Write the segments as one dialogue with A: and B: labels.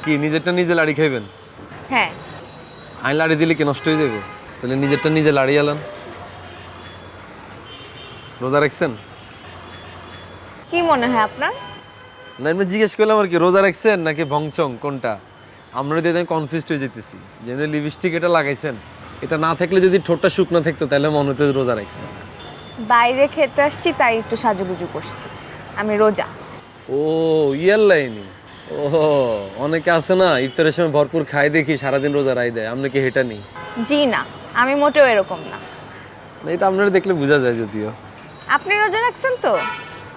A: কি নিজেরটা নিজে লাড়ি খাইবেন?
B: হ্যাঁ।
A: আমি লাড়ি দিলে কি নষ্ট হয়ে যাবে? তাহলে নিজেরটা নিজে লাড়ি আলান। রোজা রাখছেন?
B: কি মনে হয় আপনার?
A: না এমনি জিজ্ঞেস করলাম আর কি, রোজা রাখছেন নাকি ভংচং কোনটা? আমরা দিয়ে আমি কনফিউজড হয়ে যেতেছি। যেমনি লিপস্টিক এটা লাগাইছেন, এটা না থাকলে যদি ঠোঁটটা শুকনো থাকতো তাহলে মনে হতো যে রোজা রাখছেন।
B: বাইরে খেতে আসছি তাই একটু সাজুগুজু করছি। আমি রোজা।
A: ও ইয়ার লাইনি। ও অনেকে আছে না ইফতারের সময় ভরপুর খাই দেখি সারাদিন রোজা রাই দেয়, আপনি কি হেটা নেই?
B: জি না, আমি মোটেও এরকম না।
A: না, এটা আপনারা দেখলে বোঝা যায় যদিও।
B: আপনি রোজা রাখছেন তো?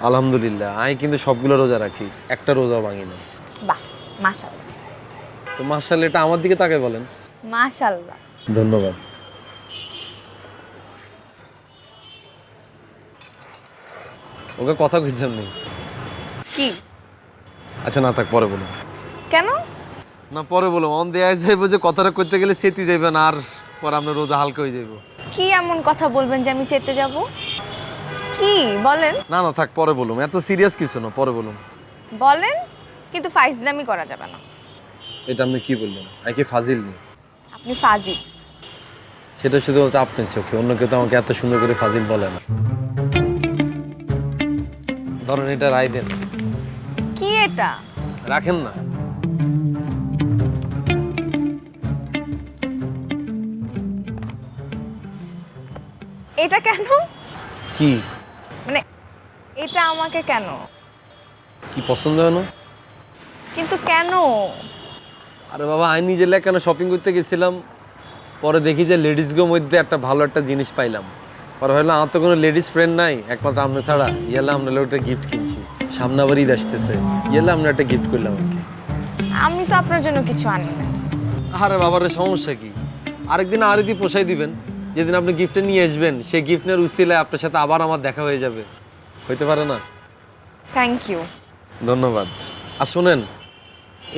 A: আলহামদুলিল্লাহ আমি কিন্তু সবগুলো রোজা রাখি, একটা রোজা ভাঙি না।
B: বাহ, মাশাআল্লাহ।
A: তো মাশাআল্লাহ এটা আমার দিকে তাকায় বলেন।
B: মাশাআল্লাহ।
A: ধন্যবাদ। ওকে কথা কইতাম নেই।
B: কি?
A: আচ্ছা না থাক, পরে বলুন।
B: কেন?
A: না পরে বলুন, অন দেয়া যাইব যে কথাটা করতে গেলে চেতি যাইবেন আর পরে আপনার রোজা হালকা হয়ে যাইব।
B: কি এমন কথা বলবেন যে আমি চেতে যাব? কি বলেন?
A: না না থাক, পরে বলুন, এত সিরিয়াস কিছু না, পরে বলুন।
B: বলেন, কিন্তু ফাইজলামি করা যাবে না।
A: এটা আপনি কি বললেন? আমি কি ফাজিল নেই?
B: আপনি ফাজিল।
A: সেটা শুধুমাত্র আপনার চোখে, অন্য কেউ তো আমাকে এত সুন্দর করে ফাজিল বলে না। ধরেন এটা রায় দেন।
B: কি এটা?
A: রাখেন না।
B: এটা কেন?
A: কি
B: মানে এটা আমাকে কেন?
A: কি পছন্দ হয় না?
B: কিন্তু কেন?
A: আরে বাবা আমি নিজে কেন শপিং করতে গেছিলাম, পরে দেখি যে লেডিসগো মধ্যে একটা ভালো একটা জিনিস পাইলাম। পরে ভাবলাম আমার তো কোনো লেডিস ফ্রেন্ড নাই একমাত্র আপনি ছাড়া, ইয়ালে আমরা একটা গিফট কিনছি। সামনে আবার ঈদ আসতেছে, ইয়ালে আমরা একটা গিফট করলাম আর কি।
B: আমি তো আপনার জন্য কিছু আনি না।
A: আরে বাবার সমস্যা কি? আরেকদিন আরেকদিন পোষাই দিবেন, যেদিন আপনি গিফটটা নিয়ে আসবেন সেই গিফট নেওয়ার উসিলায় আপনার সাথে আবার আমার দেখা হয়ে যাবে। হইতে পারে না?
B: Thank you.
A: ধন্যবাদ। আর শোনেন,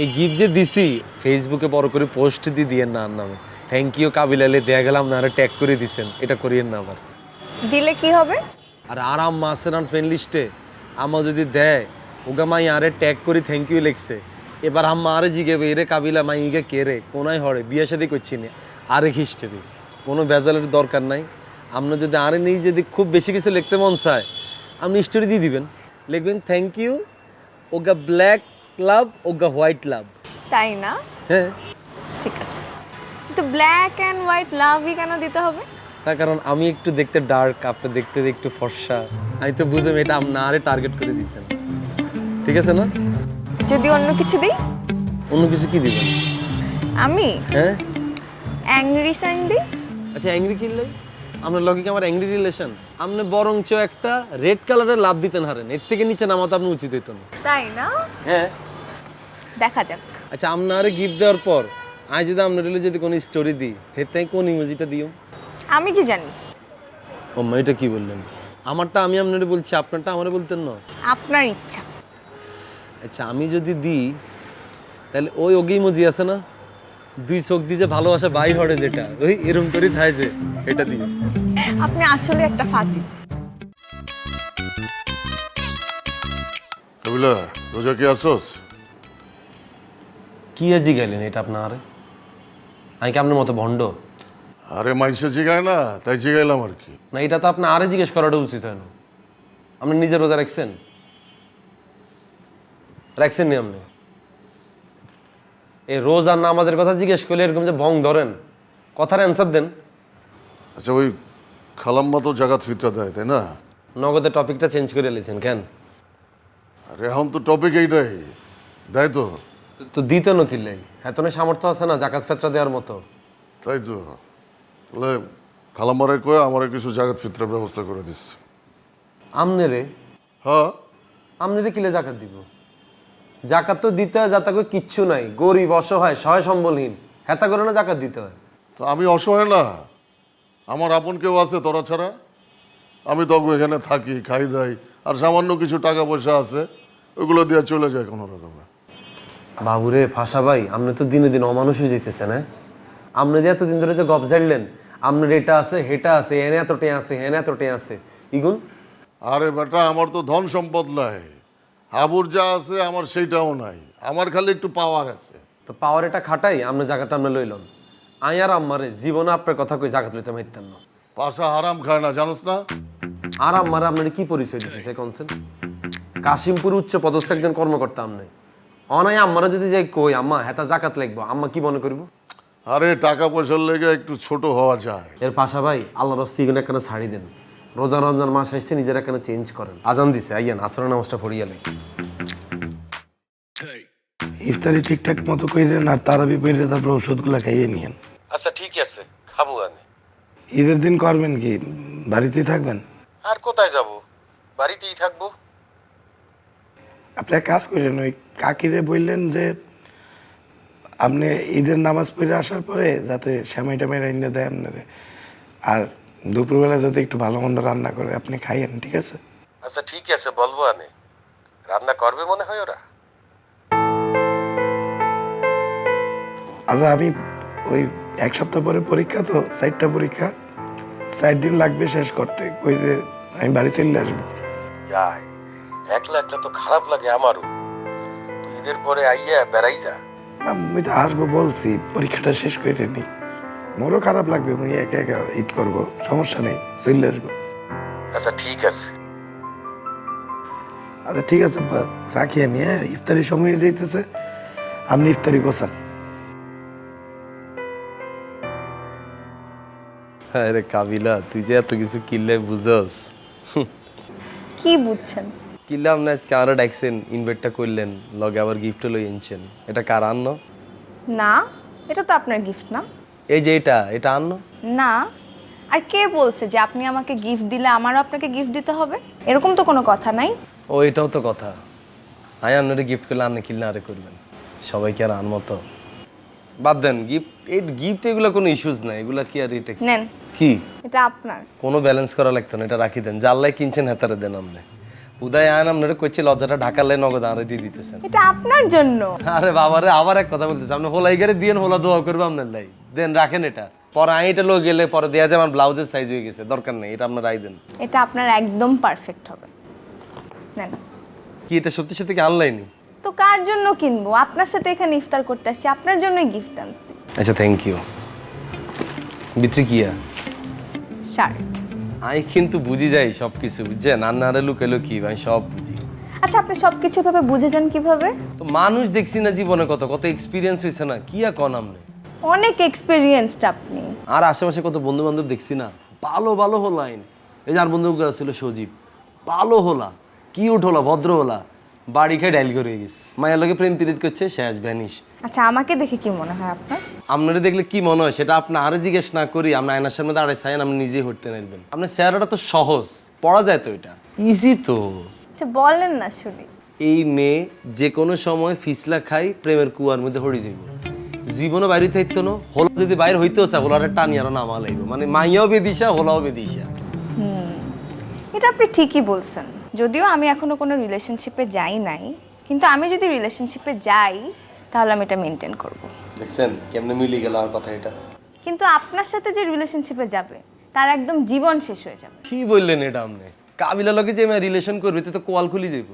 A: এই গিফট যে দিছি ফেসবুকে বড় করে পোস্ট দিয়েন না আর নামে। থ্যাংক ইউ কাবিলালে দেয়া গেলাম না, আরে ট্যাগ করে দিছেন, এটা করিয়েন না আবার।
B: দিলে কি হবে?
A: আর আরাম মাসের ফ্রেন্ড লিস্টে আমার যদি দেয় ওগা মাই আরে ট্যাগ করি থ্যাংক ইউ লিখছে, এবার আম্মা আরে জিগেবে এরে কাবিলা মাই ইগে কে রে কোনায় হরে বিয়ে শাদি করছি না, আরেক হিস্ট্রি, কোনো ভেজালের দরকার নাই। আপনার যদি আরে নেই যদি খুব বেশি কিছু লিখতে মন চায় আপনি স্টোরি দিয়ে দিবেন, লিখবেন থ্যাংক ইউ ওগা ব্ল্যাক লাভ ওগা হোয়াইট লাভ।
B: তাই না?
A: হ্যাঁ,
B: ঠিক আছে, কিন্তু ব্ল্যাক অ্যান্ড হোয়াইট লাভই কেন দিতে হবে?
A: তার কারণ আমি একটু দেখতে ডার্ক, আপনি দেখতে একটু ফর্সা, আমি তো বুঝলাম এটা আপনার আরে টার্গেট করে দিচ্ছেন। ঠিক আছে না?
B: যদি অন্য কিছু দিই?
A: অন্য কিছু কি দিবেন?
B: আমি
A: হ্যাঁ
B: অ্যাংরি সাইন দিই।
A: আচ্ছা অ্যাংরি কিনলে আপনার লগে কি আমার অ্যাংরি রিলেশন? আপনি বরঞ্চ একটা রেড কালারের লাভ দিতেন হারেন, এর থেকে নিচে নামাতে আপনি উচিত হইতো না।
B: তাই না?
A: হ্যাঁ।
B: দেখা যাক।
A: আচ্ছা আপনারে গিফট দেওয়ার পর আমি যদি আপনার রিলে যদি কোনো স্টোরি দিই এর থেকে কোন ইমোজিটা দিও?
B: আমি কি জানি?
A: ও মা এটা কি বললেন? আমারটা আমি আপনারে বলছি, আপনারটা আমারে বলতেন না?
B: আপনার ইচ্ছা।
A: আচ্ছা আমি যদি দিই তাহলে ওই ওগি ইমোজি আছে না, দুই চোখ দিয়ে যে ভালোবাসা বাই হরে যেটা, ওই এরম করেই থাকে যে, এটা দিও।
B: আপনি আসলে একটা ফাজিল।
C: কাবিলা, রোজা কি আসোস?
A: কি আজি গেলেন এটা আপনার? আমি কি আপনার মতো ভণ্ড?
C: আরে মাইসে জিগায় না, তাই জিগাইলাম আর কি।
A: না এটা তো আপনি আরে জিজ্ঞেস করাটা উচিত হয় না। আপনি নিজে রোজা রাখছেন? রাখছেন নি আপনি? এই রোজ আর নামাজের কথা জিজ্ঞেস করলে এরকম যে ভং ধরেন, কথার অ্যান্সার দেন।
C: আচ্ছা ওই খালাম্মা তো জাগাত ফিতরা দেয়, তাই না?
A: নগদের টপিকটা চেঞ্জ করে লিছেন কেন?
C: আরে এখন তো টপিক এইটাই, দেয় তো।
A: তো দিতে নকিলে এত না সামর্থ্য আছে না জাকাত ফেতরা দেওয়ার মতো?
C: তাই তো, তাহলে খালাম্মারে কয়ে আমার কিছু জাগাত ফিতরার ব্যবস্থা করে দিস।
A: আমনে রে?
C: হ্যাঁ।
A: আমনে রে কিলে জাকাত দিব? জাকাত তো দিতে হয় যাতে করে কিচ্ছু নাই, গরিব অসহায় সহায় সম্বলহীন, হেতা করে না জাকাত দিতে হয়।
C: তো আমি অসহায় না, আমার আপন কেউ আছে তোরা ছাড়া? আমি তখন এখানে থাকি, খাই দাই, আর সামান্য কিছু টাকা পয়সা আছে ওইগুলো দিয়ে চলে যায় কোনো রকমে।
A: বাবুরে ফাঁসা ভাই, আপনি তো দিনে দিন অমানুষ হয়ে যেতেছেন। হ্যাঁ, আপনি যে এতদিন ধরে যে গপ ঝাড়লেন আপনার এটা আছে হেটা আছে এনে এতটে আছে হেনে এতটে আছে ইগুন।
C: আরে বেটা আমার তো ধন সম্পদ নাই, হাবুর যা আছে আমার সেইটাও নাই, আমার খালি একটু পাওয়ার আছে।
A: তো পাওয়ার এটা খাটাই আমরা জায়গাটা আমরা লইলাম। আই আর আম্মারে জীবনে আপনার কথা কই জায়গা লইতে মাইতেন না।
C: পাশা হারাম খায় না, জানোস না?
A: আর আম্মারে আপনার কি পরিচয় দিচ্ছে সে কনসেন? কাশিমপুর উচ্চ পদস্থ একজন কর্মকর্তা আমনে। অনাই আম্মারা যদি যাই কই আম্মা হেতা জাকাত লাগবো, আম্মা কি মনে করবো?
C: আরে টাকা পয়সার লেগে একটু ছোট হওয়া যায়।
A: এর পাশা ভাই আল্লাহর রাস্তে এখানে একটা ছাড়ি দেন। রোজা রমজান মাস আসছে, নিজের একটা চেঞ্জ করেন। আজান দিছে, আইয়ান আসর নামাজটা পড়িয়া লাই।
D: ইফতারি ঠিকঠাক মতো কইরেন আর তারাবি পড়ে তারপর ওষুধগুলো খাইয়ে নিয়েন।
A: আচ্ছা ঠিক আছে, খাবো আমি।
D: ঈদের দিন করবেন কি, বাড়িতেই থাকবেন?
A: আর কোথায় যাব, বাড়িতেই থাকবো।
D: আপনি এক কাজ করেন, ওই কাকিরে বললেন যে আপনি ঈদের নামাজ পড়ে আসার পরে যাতে সেমাই টামাই রান্না দেয় আপনারে, আর দুপুরবেলা যাতে একটু ভালো মন্দ রান্না করে আপনি খাইয়েন, ঠিক আছে?
A: আচ্ছা ঠিক আছে, বলবো আমি। রান্না করবে মনে হয় ওরা?
D: আচ্ছা, আমি ওই এক সপ্তাহ পরে পরীক্ষা, তো 4টা পরীক্ষা, 4 দিন লাগবে শেষ করতে, কইলে আমি বাড়ি চলে আসবো।
A: যাই, একলা একলা তো খারাপ লাগে আমারও। তুই ঈদের পরে আইয়া বেড়াই যা।
D: আমি তো আসবো বলছি, পরীক্ষাটা শেষ করে নি। মোরও খারাপ লাগবে, আমি একা একা ঈদ করবো, সমস্যা নেই, চলে আসবো।
A: আচ্ছা ঠিক আছে।
D: আচ্ছা ঠিক আছে, রাখি আমি। হ্যাঁ, ইফতারির সময় হয়ে যাইতেছে, আপনি ইফতারি গোছান।
A: হ্যাঁ রে কাবিলা, তুই যে এত কিছু কিনলে বুঝস।
B: কি বুঝছেন?
A: কিনলাম না, আজকে আমরা ডাকছেন, ইনভাইটটা করলেন, লগে আবার গিফটও লই আনছেন। এটা কার আন্ন?
B: না, এটা তো আপনার গিফট না।
A: এই যে এটা আন্ন।
B: না, আর কে বলছে যে আপনি আমাকে গিফট দিলে আমারও আপনাকে গিফট দিতে হবে? এরকম তো কোনো কথা নাই।
A: ও এটাও তো কথা। আয় আন্নারে গিফট করলে আন্না কিনলে আরে করবেন, সবাইকে আর আনমতো। বাদ দেন গিফট, এই গিফট এগুলো কোনো ইস্যুস নাই, এগুলা কি আর এটা
B: নেন,
A: কি
B: এটা আপনার।
A: কোনো ব্যালেন্স করা লাগতো না, এটা রাখি দেন। জাল্লাই কিনছেন হেতারে দেন। আপনি উদয় আয়ন আপনারা কইছে লজ্জাটা ঢাকালে নগদ আরে দিয়ে দিতেছেন।
B: এটা আপনার জন্য।
A: আরে বাবারে, আবার এক কথা বলতেছে, আপনি হোলাই গেলে দিয়েন, হোলা দোয়া করবো আপনার লাই। দেন রাখেন এটা, পরে আমি এটা লোক গেলে পরে দেওয়া যায় আমার ব্লাউজের সাইজ হয়ে গেছে, দরকার নেই, এটা আপনার রাই দেন।
B: এটা আপনার একদম পারফেক্ট হবে। নেন।
A: কি এটা সত্যি সত্যি কি আনলাইনি?
B: তো কার জন্য কিনবো? আপনার সাথে এখানে ইফতার করতে আসছি, আপনার জন্যই গিফট আনছি।
A: আচ্ছা থ্যাংক ইউ। বিত্রি কিয়া
B: শার্ট।
A: আমি কিন্তু বুঝি যাই সব কিছু, বুঝছেন? আন্নারে লুকাইলো কি, আমি সব বুঝি।
B: আচ্ছা, আপনি সবকিছু ভাবে বুঝে যান কিভাবে?
A: তো মানুষ দেখছি না জীবনে, কত কত এক্সপিরিয়েন্স হয়েছে না, কি আর কন আমনে।
B: অনেক এক্সপেরিয়েন্সড আপনি।
A: আর আশেপাশে কত বন্ধু বান্ধব দেখছি না, ভালো ভালো হলাইন। এই যে আর বন্ধু ছিল সজীব, ভালো হলা, কিউট হলা, ভদ্র হলা, বাড়ি খেয়ে ডাইল করে গেছে, মায়ের লোকে প্রেম প্রীত করছে, শেষ ভ্যানিশ।
B: আচ্ছা, আমাকে দেখে কি মনে হয় আপনার?
A: আপনারা দেখলে কি মনে হয় সেটা আপনি আরো জিজ্ঞেস না করি, আপনি আয়নার সামনে দাঁড়ায় চাইন, আপনি নিজেই হটতে নারবেন। আপনার চেহারাটা তো সহজ, পড়া যায় তো, এটা ইজি তো।
B: আচ্ছা বলেন না শুনি।
A: এই মেয়ে যে কোনো সময় ফিসলা খাই, প্রেমের কুয়ার মধ্যে হড়ি যাইব, জীবনও বাইরে থাকতো না। হোলা যদি বাইরে হইতেও চা, হোলাটা টানি আরো নামা লাগবে, মানে মাইয়াও বেদিশা, হোলাও বেদিশা।
B: এটা আপনি ঠিকই বলছেন। যদিও আমি এখনো কোনো রিলেশনশিপে যাই নাই, কিন্তু আমি যদি রিলেশনশিপে যাই তাহলে আমি এটা মেনটেন করব।
A: দেখছেন কেমনে মিলে গেল আমার কথা এটা।
B: কিন্তু আপনার সাথে যে রিলেশনশিপে যাবে তার একদম জীবন শেষ হয়ে যাবে।
A: কি বললেন এটা আপনি? কাবিলা লোকে যে রিলেশন করবে তো কোয়াল খুলি যাইব,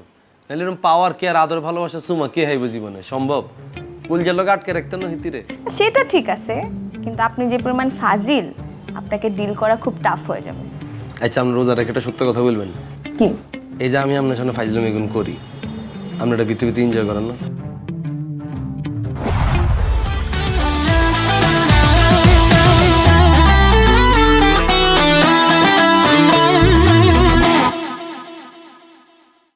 A: নাহলে এরকম পাওয়ার কেয়ার আদর ভালোবাসা সুমা কে হাইব জীবনে? সম্ভব? কুলজার লোক আটকে রাখতে না হিতিরে।
B: সেটা ঠিক আছে, কিন্তু আপনি যে পরিমাণ ফাজিল, আপনাকে ডিল করা খুব টাফ হয়ে যাবে।
A: আচ্ছা আপনি রোজা রেখে একটা সত্য কথা বলবেন?
B: কি?
A: এই যে আমি আপনার সামনে ফাইজলামি গুণ করি, আপনি এটা ভিতরে ভিতরে এনজয় করেন না?